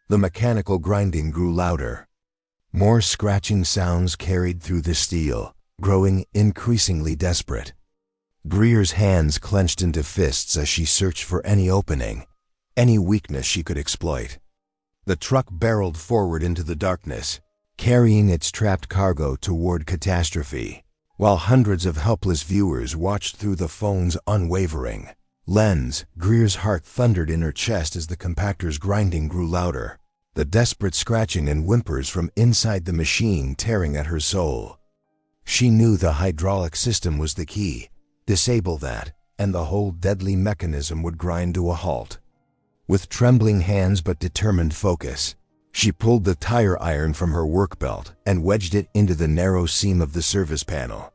The mechanical grinding grew louder. More scratching sounds carried through the steel, growing increasingly desperate. Greer's hands clenched into fists as she searched for any opening, any weakness she could exploit. The truck barreled forward into the darkness, carrying its trapped cargo toward catastrophe, while hundreds of helpless viewers watched through the phone's unwavering lens. Greer's heart thundered in her chest as the compactor's grinding grew louder, the desperate scratching and whimpers from inside the machine tearing at her soul. She knew the hydraulic system was the key. Disable that, and the whole deadly mechanism would grind to a halt. With trembling hands but determined focus, she pulled the tire iron from her work belt and wedged it into the narrow seam of the service panel.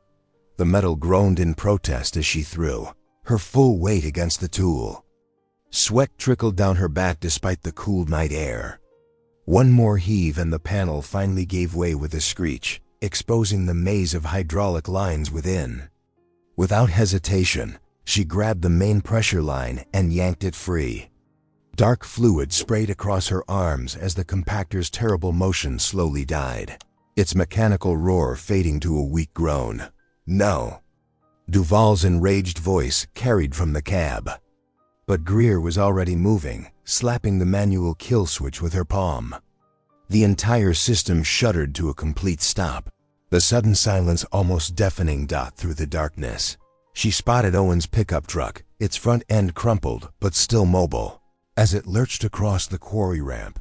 The metal groaned in protest as she threw her full weight against the tool. Sweat trickled down her back despite the cool night air. One more heave and the panel finally gave way with a screech, exposing the maze of hydraulic lines within. Without hesitation, she grabbed the main pressure line and yanked it free. Dark fluid sprayed across her arms as the compactor's terrible motion slowly died, its mechanical roar fading to a weak groan. "No!" Duval's enraged voice carried from the cab. But Greer was already moving, slapping the manual kill switch with her palm. The entire system shuddered to a complete stop, the sudden silence almost deafening Dot through the darkness. She spotted Owen's pickup truck, its front end crumpled but still mobile, as it lurched across the quarry ramp.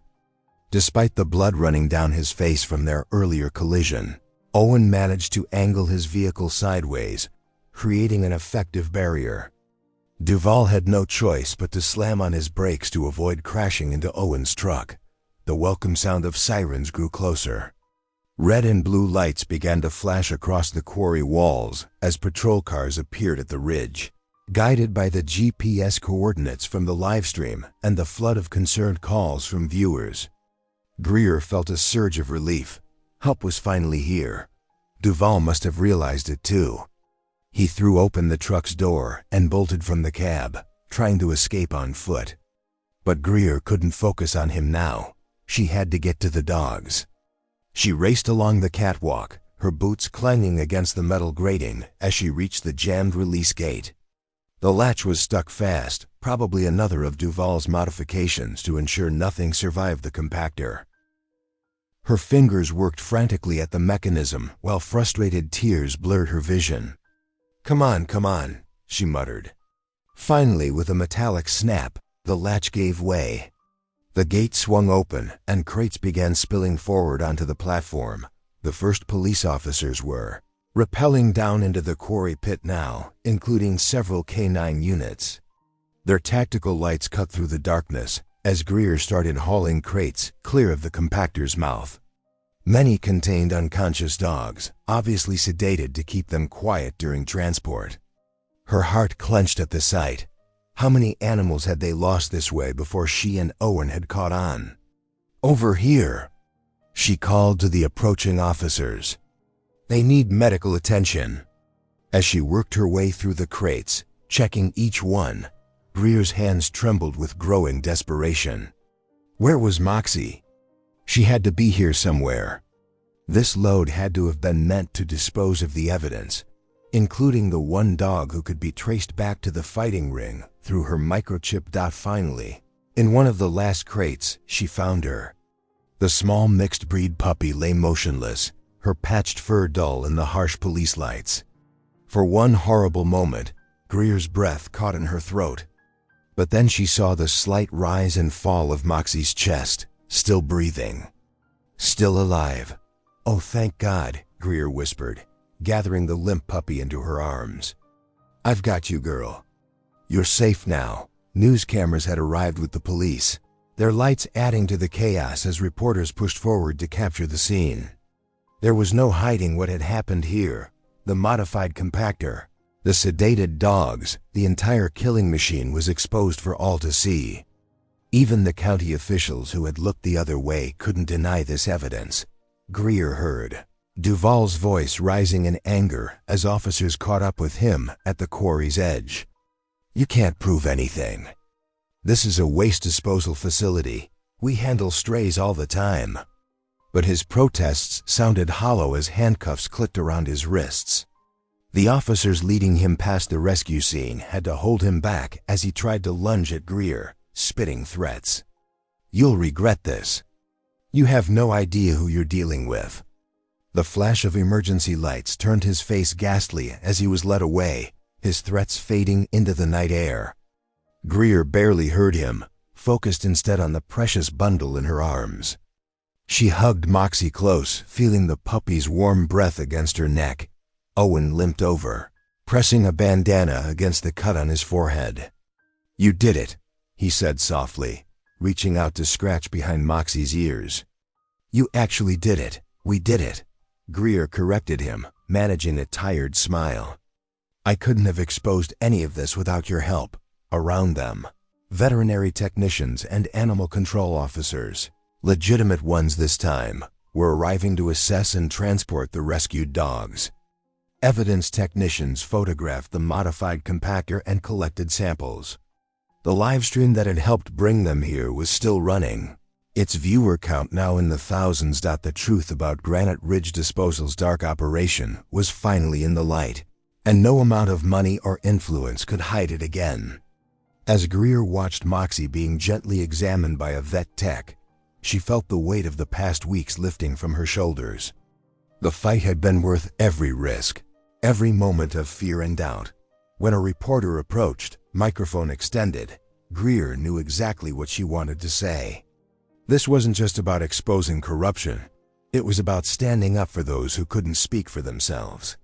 Despite the blood running down his face from their earlier collision, Owen managed to angle his vehicle sideways, creating an effective barrier. Duval had no choice but to slam on his brakes to avoid crashing into Owen's truck. The welcome sound of sirens grew closer. Red and blue lights began to flash across the quarry walls as patrol cars appeared at the ridge. Guided by the GPS coordinates from the livestream and the flood of concerned calls from viewers, Greer felt a surge of relief. Help was finally here. Duval must have realized it too. He threw open the truck's door and bolted from the cab, trying to escape on foot. But Greer couldn't focus on him now. She had to get to the dogs. She raced along the catwalk, her boots clanging against the metal grating as she reached the jammed release gate. The latch was stuck fast, probably another of Duval's modifications to ensure nothing survived the compactor. Her fingers worked frantically at the mechanism while frustrated tears blurred her vision. Come on," she muttered. Finally, with a metallic snap, the latch gave way. The gate swung open and crates began spilling forward onto the platform. The first police officers were rappelling down into the quarry pit now, including several K-9 units. Their tactical lights cut through the darkness as Greer started hauling crates clear of the compactor's mouth. Many contained unconscious dogs, obviously sedated to keep them quiet during transport. Her heart clenched at the sight. How many animals had they lost this way before she and Owen had caught on? "Over here!" She called to the approaching officers. "They need medical attention." As she worked her way through the crates, checking each one, Greer's hands trembled with growing desperation. Where was Moxie? She had to be here somewhere. This load had to have been meant to dispose of the evidence, including the one dog who could be traced back to the fighting ring through her microchip. Finally, in one of the last crates, she found her. The small mixed-breed puppy lay motionless, her patched fur dull in the harsh police lights. For one horrible moment, Greer's breath caught in her throat. But then she saw the slight rise and fall of Moxie's chest, still breathing. Still alive. "Oh, thank God," Greer whispered, gathering the limp puppy into her arms. "I've got you, girl. You're safe now." News cameras had arrived with the police, their lights adding to the chaos as reporters pushed forward to capture the scene. There was no hiding what had happened here. The modified compactor, the sedated dogs, the entire killing machine was exposed for all to see. Even the county officials who had looked the other way couldn't deny this evidence. Greer heard Duval's voice rising in anger as officers caught up with him at the quarry's edge. "You can't prove anything. This is a waste disposal facility. We handle strays all the time." But his protests sounded hollow as handcuffs clicked around his wrists. The officers leading him past the rescue scene had to hold him back as he tried to lunge at Greer, spitting threats. "You'll regret this. You have no idea who you're dealing with." The flash of emergency lights turned his face ghastly as he was led away, his threats fading into the night air. Greer barely heard him, focused instead on the precious bundle in her arms. She hugged Moxie close, feeling the puppy's warm breath against her neck. Owen limped over, pressing a bandana against the cut on his forehead. "You did it," he said softly, reaching out to scratch behind Moxie's ears. "You actually did it. We did it." Greer corrected him, managing a tired smile. "I couldn't have exposed any of this without your help." Around them, veterinary technicians and animal control officers, legitimate ones this time, were arriving to assess and transport the rescued dogs. Evidence technicians photographed the modified compactor and collected samples. The livestream that had helped bring them here was still running, its viewer count now in the thousands. The truth about Granite Ridge Disposal's dark operation was finally in the light, and no amount of money or influence could hide it again. As Greer watched Moxie being gently examined by a vet tech, she felt the weight of the past weeks lifting from her shoulders. The fight had been worth every risk, every moment of fear and doubt. When a reporter approached, microphone extended, Greer knew exactly what she wanted to say. This wasn't just about exposing corruption. It was about standing up for those who couldn't speak for themselves.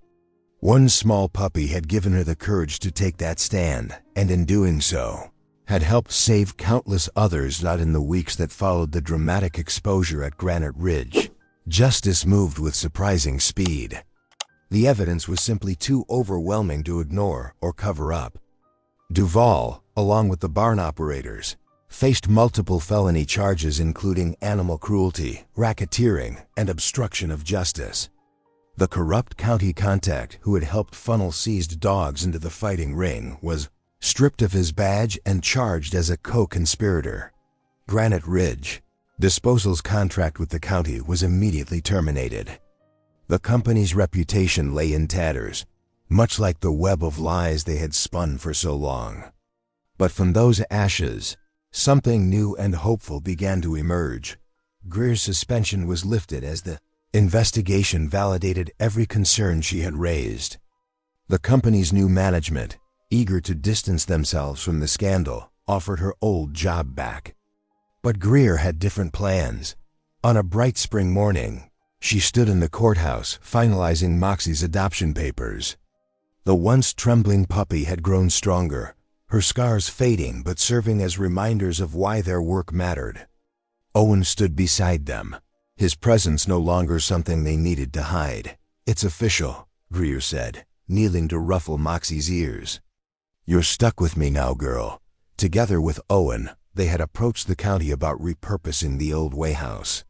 One small puppy had given her the courage to take that stand, and in doing so, had helped save countless others. In the weeks that followed the dramatic exposure at Granite Ridge, justice moved with surprising speed. The evidence was simply too overwhelming to ignore or cover up. Duvall, along with the barn operators, faced multiple felony charges including animal cruelty, racketeering, and obstruction of justice. The corrupt county contact who had helped funnel seized dogs into the fighting ring was stripped of his badge and charged as a co-conspirator. Granite Ridge Disposal's contract with the county was immediately terminated. The company's reputation lay in tatters, much like the web of lies they had spun for so long. But from those ashes, something new and hopeful began to emerge. Greer's suspension was lifted as the investigation validated every concern she had raised. The company's new management, eager to distance themselves from the scandal, offered her old job back. But Greer had different plans. On a bright spring morning, she stood in the courthouse finalizing Moxie's adoption papers. The once trembling puppy had grown stronger, her scars fading but serving as reminders of why their work mattered. Owen stood beside them, his presence no longer something they needed to hide. "It's official," Greer said, kneeling to ruffle Moxie's ears. "You're stuck with me now, girl." Together with Owen, they had approached the county about repurposing the old wayhouse.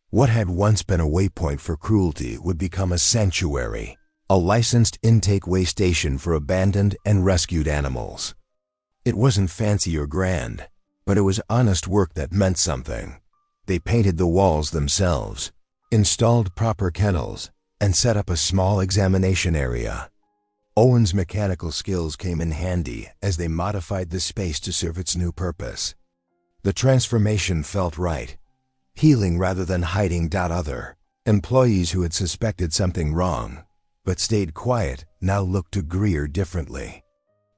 What had once been a waypoint for cruelty would become a sanctuary, a licensed intake way station for abandoned and rescued animals. It wasn't fancy or grand, but it was honest work that meant something. They painted the walls themselves, installed proper kennels, and set up a small examination area. Owen's mechanical skills came in handy as they modified the space to serve its new purpose. The transformation felt right, healing rather than hiding. Other employees who had suspected something wrong, but stayed quiet, now looked to Greer differently.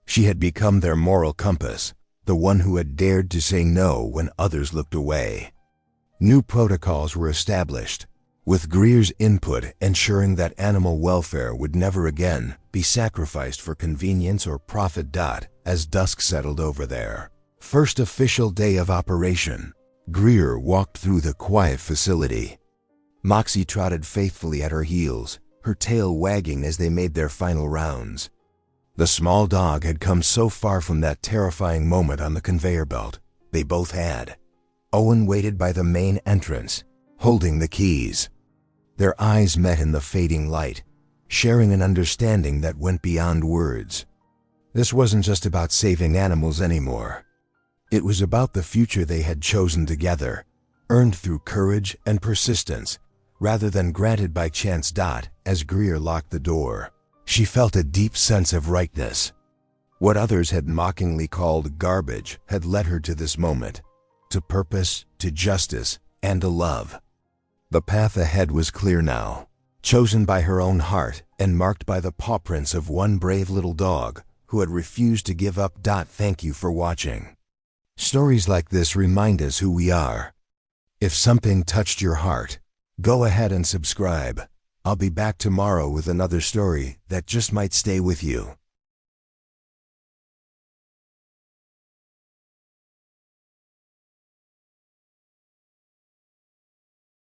She had become their moral compass, the one who had dared to say no when others looked away. New protocols were established, with Greer's input ensuring that animal welfare would never again be sacrificed for convenience or profit. As dusk settled over their first official day of operation, Greer walked through the quiet facility. Moxie trotted faithfully at her heels, her tail wagging as they made their final rounds. The small dog had come so far from that terrifying moment on the conveyor belt. They both had. Owen waited by the main entrance, holding the keys. Their eyes met in the fading light, sharing an understanding that went beyond words. This wasn't just about saving animals anymore. It was about the future they had chosen together, earned through courage and persistence, rather than granted by chance. As Greer locked the door, she felt a deep sense of rightness. What others had mockingly called garbage had led her to this moment, to purpose, to justice, and to love. The path ahead was clear now, chosen by her own heart and marked by the paw prints of one brave little dog who had refused to give up. Thank you for watching. Stories like this remind us who we are. If something touched your heart, go ahead and subscribe. I'll be back tomorrow with another story that just might stay with you.